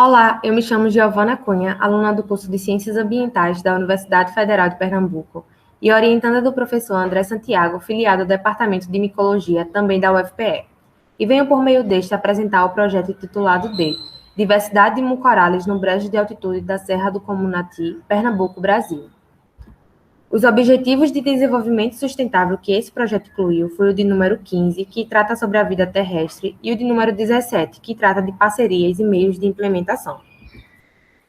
Olá, eu me chamo Giovana Cunha, aluna do curso de Ciências Ambientais da Universidade Federal de Pernambuco e orientanda do professor André Santiago, filiado ao Departamento de Micologia, também da UFPE. E venho por meio deste apresentar o projeto intitulado de Diversidade de Mucorales no Brejo de Altitude da Serra do Comunati, Pernambuco, Brasil. Os Objetivos de Desenvolvimento Sustentável que esse projeto incluiu foi o de número 15, que trata sobre a vida terrestre, e o de número 17, que trata de parcerias e meios de implementação.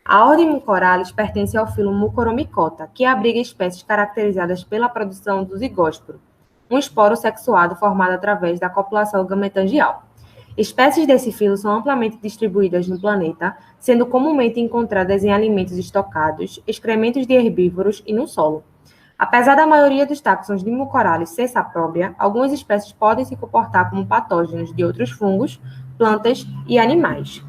A ordem Mucorales pertence ao filo Mucoromicota, que abriga espécies caracterizadas pela produção do zigósporo, um esporo sexuado formado através da copulação gametangial. Espécies desse filo são amplamente distribuídas no planeta, sendo comumente encontradas em alimentos estocados, excrementos de herbívoros e no solo. Apesar da maioria dos táxons de Mucorales ser sapróbia, algumas espécies podem se comportar como patógenos de outros fungos, plantas e animais.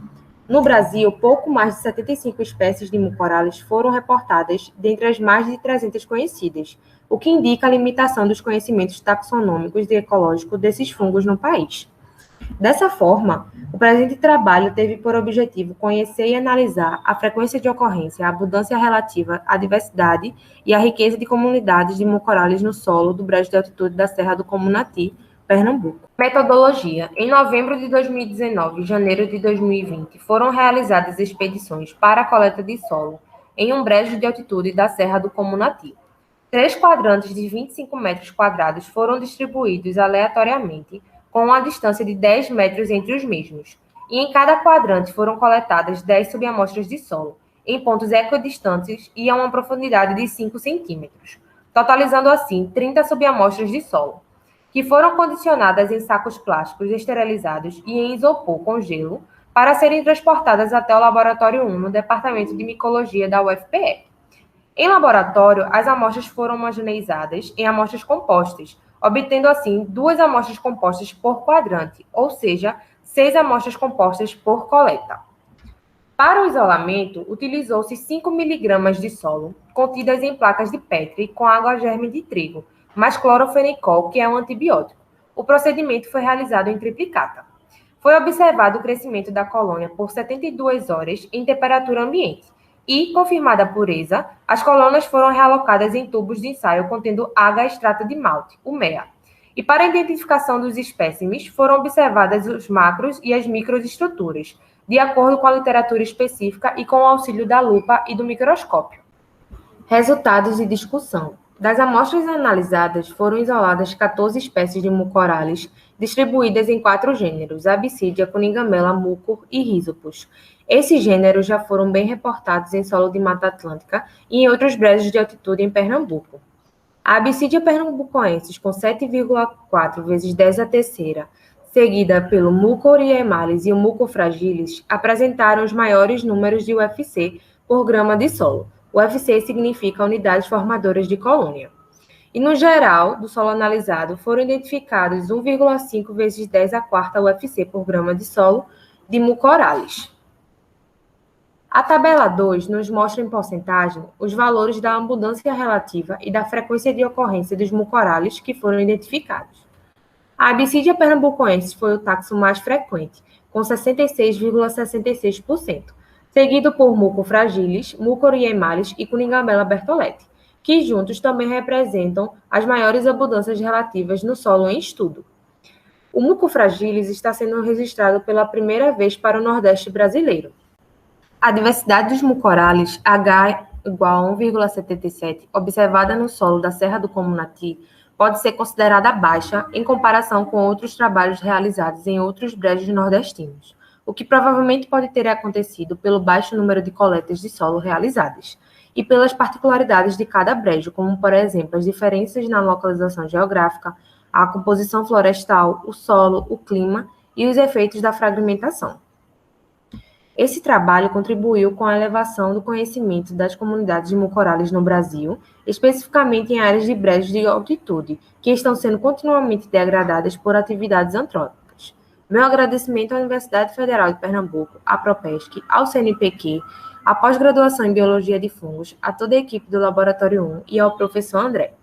No Brasil, pouco mais de 75 espécies de Mucorales foram reportadas dentre as mais de 300 conhecidas, o que indica a limitação dos conhecimentos taxonômicos e ecológicos desses fungos no país. Dessa forma, o presente trabalho teve por objetivo conhecer e analisar a frequência de ocorrência, a abundância relativa, a diversidade e a riqueza de comunidades de Mucorales no solo do brejo de altitude da Serra do Comunati, Pernambuco. Metodologia. Em novembro de 2019 e janeiro de 2020, foram realizadas expedições para a coleta de solo em um brejo de altitude da Serra do Comunati. 3 quadrantes de 25 metros quadrados foram distribuídos aleatoriamente, com uma distância de 10 metros entre os mesmos, e em cada quadrante foram coletadas 10 subamostras de solo, em pontos equidistantes e a uma profundidade de 5 centímetros, totalizando assim 30 subamostras de solo, que foram condicionadas em sacos plásticos esterilizados e em isopor com gelo para serem transportadas até o Laboratório 1 no Departamento de Micologia da UFPE. Em laboratório, as amostras foram homogeneizadas em amostras compostas, obtendo assim 2 amostras compostas por quadrante, ou seja, 6 amostras compostas por coleta. Para o isolamento, utilizou-se 5 mg de solo, contidas em placas de Petri com água germe de trigo, mais clorofenicol, que é um antibiótico. O procedimento foi realizado em triplicata. Foi observado o crescimento da colônia por 72 horas em temperatura ambiente e, confirmada a pureza, as colônias foram realocadas em tubos de ensaio contendo H-extrato de malte, o MEA. E para a identificação dos espécimes, foram observadas os macros e as microestruturas, de acordo com a literatura específica e com o auxílio da lupa e do microscópio. Resultados e discussão. Das amostras analisadas, foram isoladas 14 espécies de Mucorales, distribuídas em 4 gêneros, Absidia, Coningamela, Mucor e Rhizopus. Esses gêneros já foram bem reportados em solo de Mata Atlântica e em outros brejos de altitude em Pernambuco. A Absidia pernambucoensis, com 7,4 vezes 10 a terceira, seguida pelo Mucor oriemalis e o Mucor fragilis, apresentaram os maiores números de UFC por grama de solo. UFC significa unidades formadoras de colônia. E, no geral, do solo analisado, foram identificados 1,5 vezes 10 a quarta UFC por grama de solo de Mucorales. A tabela 2 nos mostra em porcentagem os valores da abundância relativa e da frequência de ocorrência dos Mucorales que foram identificados. A Absidia pernambucoensis foi o taxon mais frequente, com 66,66%, seguido por Mucor fragilis, Mucor oriemalis e Coningamela bertholletii, que juntos também representam as maiores abundâncias relativas no solo em estudo. O Mucor fragilis está sendo registrado pela primeira vez para o Nordeste brasileiro. A diversidade dos Mucorales, H igual a 1,77, observada no solo da Serra do Comunati, pode ser considerada baixa em comparação com outros trabalhos realizados em outros brejos nordestinos, o que provavelmente pode ter acontecido pelo baixo número de coletas de solo realizadas, e pelas particularidades de cada brejo, como, por exemplo, as diferenças na localização geográfica, a composição florestal, o solo, o clima e os efeitos da fragmentação. Esse trabalho contribuiu com a elevação do conhecimento das comunidades de Mucorales no Brasil, especificamente em áreas de brejos de altitude, que estão sendo continuamente degradadas por atividades antrópicas. Meu agradecimento à Universidade Federal de Pernambuco, à Propesc, ao CNPq, à pós-graduação em Biologia de Fungos, a toda a equipe do Laboratório 1 e ao professor André.